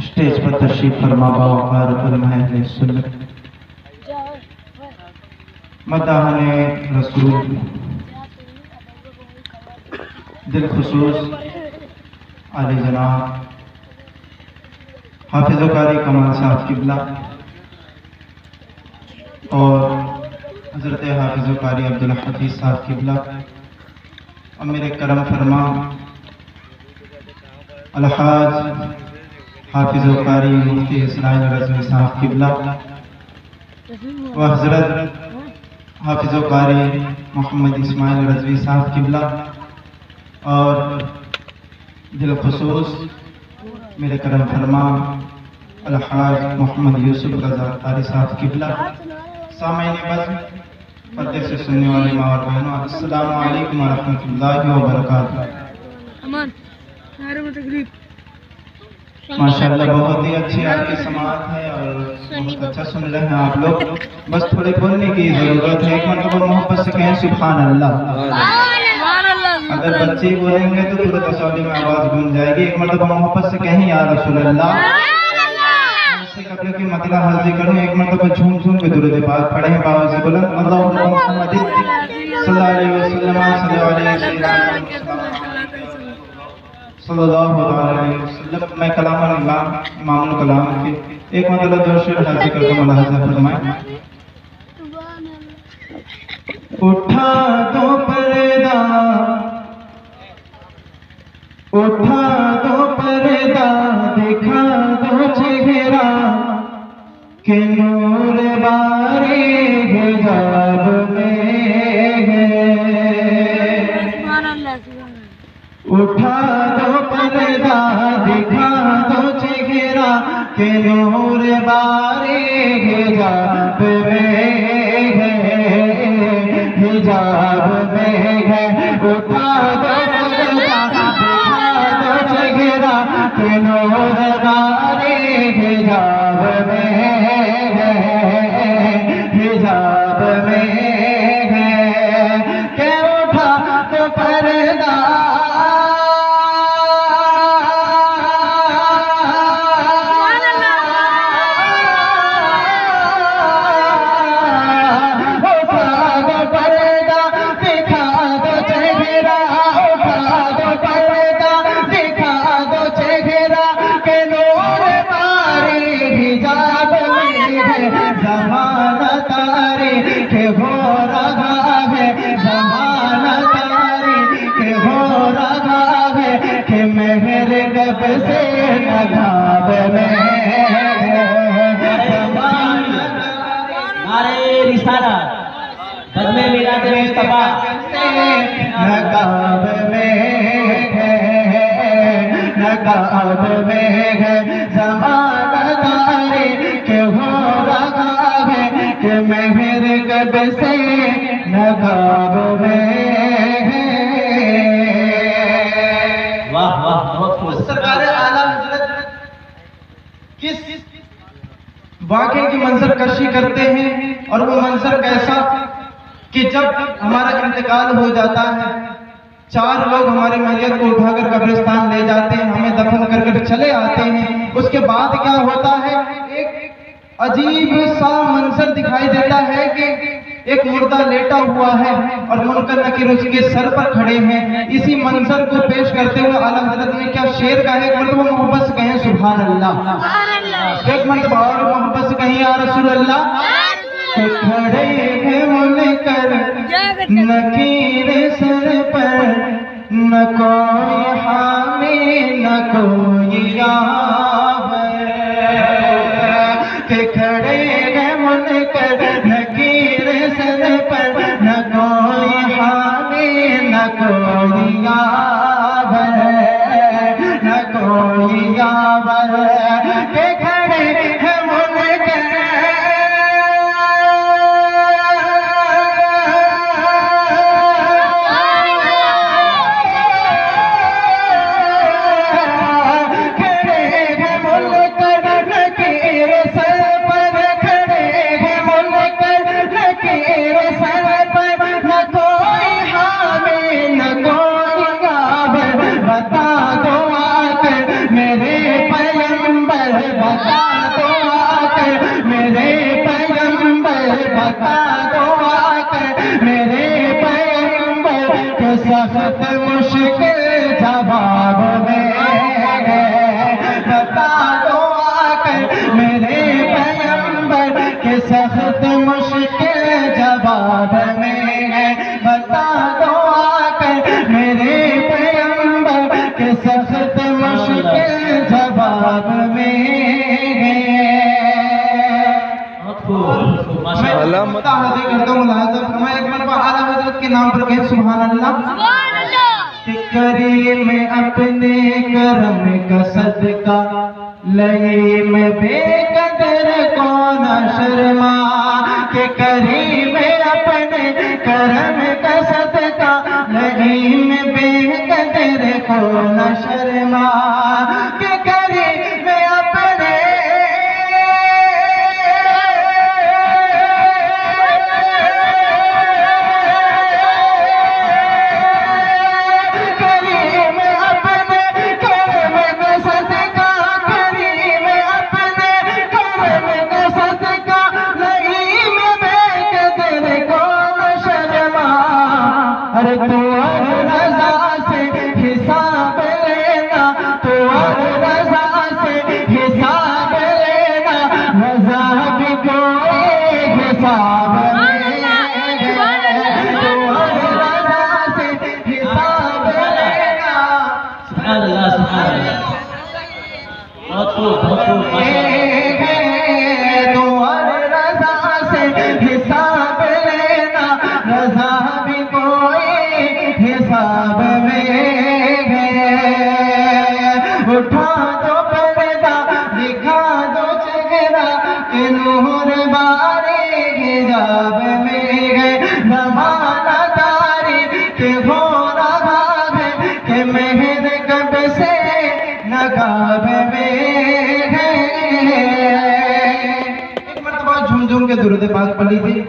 Stage पर तशरीफ फरमा बावकारतुल महल सुन्नत मदाहने रसूल दिल खुसूस आले जनाब हाफिज़ कारी कमाल साहब किबला और हज़रत हाफिज़ कारी अब्दुल हफीज़ साहब किबला और मेरे करम फरमा अलहाज हाफिज़ कारी मुफ्ती इस्माइल रज़वी साहब किबला व हज़रत हाफिज़ कारी मोहम्मद इस्माइल रज़वी साहब किबला और दिल खुसूस मेरे करम फरमा अलहाज मोहम्मद यूसुफ रज़ा कारी साहब किबला। सामईन बज़्म पर्दे से सुनने वाले माँ और बहनों, अस्सलामु अलैकुम व रहमतुल्लाहि व बरकातुहू। माशाअल्लाह बहुत ही अच्छी आपकी समाअत है और बहुत अच्छा सुन रहे हैं आप लोग। बस थोड़े बोलने की ज़रूरत है, एक मतलब मोहब्बत से कहें सुभान अल्लाह। अगर बच्चे बोलेंगे तो पूरे तसल्ली में आवाज़ गूंज जाएगी। एक मतलब मोहब्बत से कहें या रसूल अल्लाह। इससे कबल की मतलब हाजिर करूँ, एक मतलब झूम झूम के दुरूद पाक पढ़े हैं बाबा से बुलंद अल्लाहुम्मा मुहम्मद सल्लल्लाहु अलैहि वसल्लम सल्लल्लाहु अलैहि वसल्लम। मैं कलाम इमामुल कलाम के एक मतलब दो शेर हाजिर करके मुलाहजा फरमाएं। उठा दो पर्दा, उठा दो पर्दा, दिखा दो चेहरा के नूर बारे हिजाब में है। उठा दो पर्दा, दिखा दो चेहरा के नूर बारे हिजाब में है, हिजाब में है। उठा दो पर्दा, दिखा दो चेहरा के नूर बारे हिजाब में है, हिजाब में है। के उठा दो पर्दा, ज़माना तारीख हो रहा है, ज़माना तारीख हो रहा है कि मेहर गब से नगाब में नारे रिसालत बदले मिलाद मुस्तफा नगाब में है, नगाब में है। ज़माना तारीख हो रहा है कि मेहर गब से नगाब में है। वाह वाह बहुत खूब। सरकार आला हज़रत किस वाक़े की मंजर कशी करते हैं और वो मंजर कैसा कि जब हमारा इंतकाल हो जाता है, चार लोग हमारे मैयत को उठाकर कब्रिस्तान ले जाते हैं, हमें दफन कर चले आते हैं। उसके बाद क्या होता है, एक अजीब सा मंजर दिखाई देता है कि एक मुर्दा लेटा हुआ है और मुनकर नकीर उसके सर पर खड़े हैं। इसी मंजर को पेश करते हुए आला हज़रत ने क्या शेर कहा है, एक मतलब मोहब्बत से कहें सुभान अल्लाह। एक मतलब और मोहब्बत से कहें या रसूल अल्लाह। खड़े हैं मुनकर नकीर सर पर, न कोई हामी न कोई यावर। के खड़े हैं मुनकर नकीर सर पर, न कोई हामी न कोई यावर, न कोई यावर। के खड़े हैं मुनकर बता दो आकर मेरे पैगंबर, बता दो आकर मेरे पैगंबर के सख्त मुश्किल जवाब में, बता दो आकर मेरे पैगंबर के सख्त मुश्किल जवाब में है, बता दो आकर मेरे पैगंबर के सख्त मुश्किल जवाब में है। माशाअल्लाह। करता हूँ मुलाहिज़ा फरमाए, एक मरतबा आला हज़रत के नाम पर कहें सुभान अल्लाह। करीम अपने करम का सदका लई में बेकदर कौन शर्मा, के करीम अपने करम का सदका लई में बेकदर कौन शर्मा, के करीम अपने तो रज़ा से हिसाब लेना, तो रज़ा से हिसाब लेना, रज़ा भी कोई हिसाब में, तो रज़ा से हिसाब लेना। सुभान अल्लाह, सुभान अल्लाह। बहुत खूब माशाअल्लाह। तो रज़ा से हिसाब लेना, रज़ा भी कोई हिसाब में है। उठा दो पर्दा, दिखा दो चेहरा, के नूर बारे हिजाब में है, ज़माना तारीख के हो रहा है, के मेहर कब से नकाब में है। एक मरतबा झूम झूम के दुरूद पाक पढ़ लीजिए।